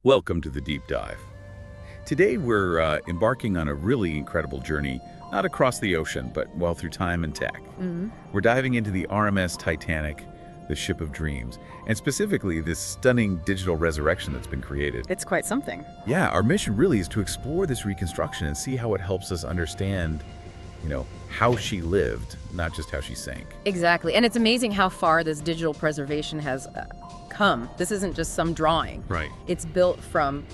Welcome to the Deep Dive. Today we're embarking on a really incredible journey, not across the ocean, but well through time and tech. We're diving into the RMS Titanic, the ship of dreams, and specifically this stunning digital resurrection that's been created. It's quite something. Yeah, our mission really is to explore this reconstruction and see how it helps us understand, how she lived, not just how she sank. Exactly. And it's amazing how far this digital preservation has come. This isn't just some drawing. Right. It's built from,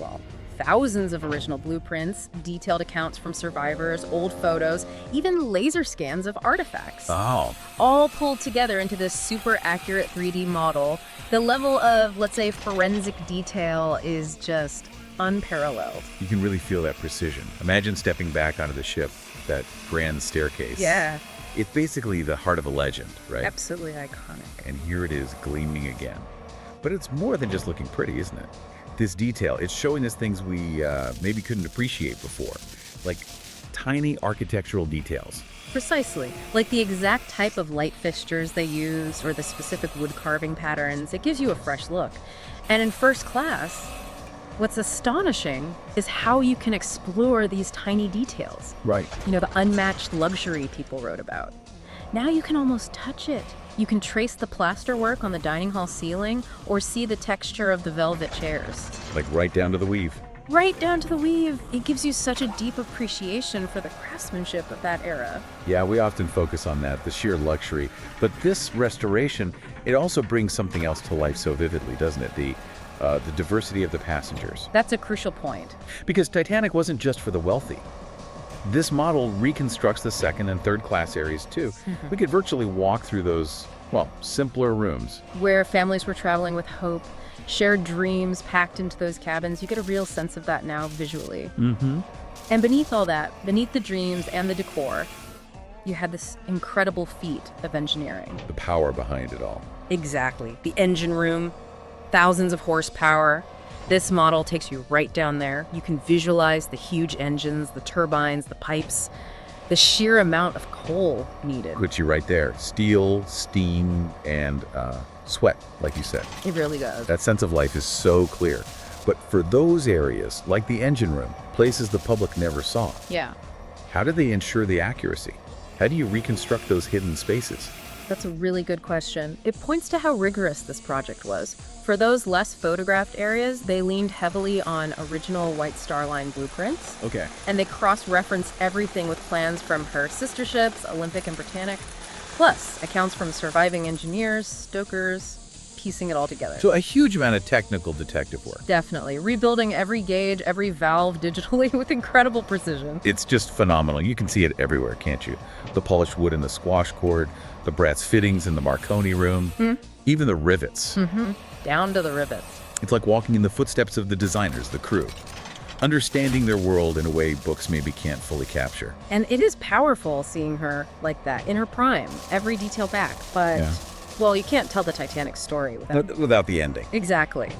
thousands of original blueprints, detailed accounts from survivors, old photos, even laser scans of artifacts. Oh. All pulled together into this super accurate 3D model. The level of, let's say, forensic detail is just unparalleled. You can really feel that precision. Imagine stepping back onto the ship, that grand staircase. Yeah. It's basically the heart of a legend, right? Absolutely iconic. And here it is gleaming again. But it's more than just looking pretty, isn't it? This detail, it's showing us things we maybe couldn't appreciate before, like tiny architectural details. Precisely. Like the exact type of light fixtures they use or the specific wood carving patterns. It gives you a fresh look. And in first class, what's astonishing is how you can explore these tiny details. Right. The unmatched luxury people wrote about. Now you can almost touch it. You can trace the plasterwork on the dining hall ceiling or see the texture of the velvet chairs. Like right down to the weave. Right down to the weave. It gives you such a deep appreciation for the craftsmanship of that era. Yeah, we often focus on that, the sheer luxury. But this restoration, it also brings something else to life so vividly, doesn't it? The diversity of the passengers. That's a crucial point. Because Titanic wasn't just for the wealthy. This model reconstructs the second and third class areas too. We could virtually walk through those, simpler rooms. Where families were traveling with hope, shared dreams packed into those cabins. You get a real sense of that now visually. And beneath all that, beneath the dreams and the decor, you had this incredible feat of engineering. The power behind it all. Exactly. The engine room, thousands of horsepower. This model takes you right down there. You can visualize the huge engines, the turbines, the pipes, the sheer amount of coal needed. Puts you right there. Steel, steam, and sweat, like you said. It really does. That sense of life is so clear. But for those areas, like the engine room, places the public never saw, Yeah. how do they ensure the accuracy? How do you reconstruct those hidden spaces? That's a really good question. It points to how rigorous this project was. For those less photographed areas, they leaned heavily on original White Star Line blueprints. Okay. And they cross-referenced everything with plans from her sister ships, Olympic and Britannic, plus accounts from surviving engineers, stokers, piecing it all together. So a huge amount of technical detective work. Definitely. Rebuilding every gauge, every valve digitally with incredible precision. It's just phenomenal. You can see it everywhere, can't you? The polished wood in the squash cord, the brass fittings in the Marconi room, even the rivets. Down to the rivets. It's like walking in the footsteps of the designers, the crew, understanding their world in a way books maybe can't fully capture. And it is powerful seeing her like that, in her prime, every detail back. But, you can't tell the Titanic story Without the ending. Exactly.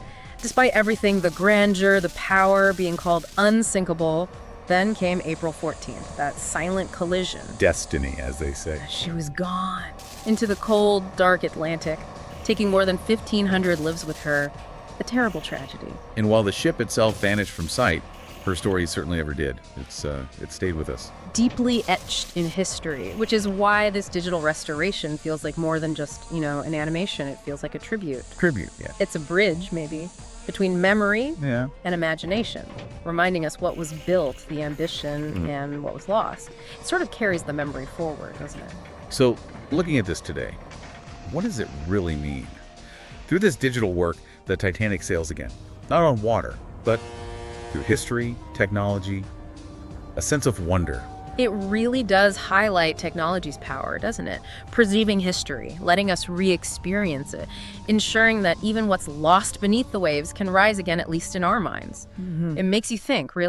Despite everything, the grandeur, the power being called unsinkable, then came April 14th, that silent collision. Destiny, as they say. She was gone into the cold, dark Atlantic, taking more than 1,500 lives with her. A terrible tragedy. And while the ship itself vanished from sight, her story certainly never did. It stayed with us. Deeply etched in history, which is why this digital restoration feels like more than just, an animation. It feels like a tribute. Tribute, yeah. It's a bridge, maybe, between memory and imagination, reminding us what was built, the ambition, and what was lost. It sort of carries the memory forward, doesn't it? So, looking at this today, what does it really mean? Through this digital work, the Titanic sails again. Not on water, but through history, technology, a sense of wonder. It really does highlight technology's power, doesn't it? Preserving history, letting us re-experience it, ensuring that even what's lost beneath the waves can rise again, at least in our minds. It makes you think, really.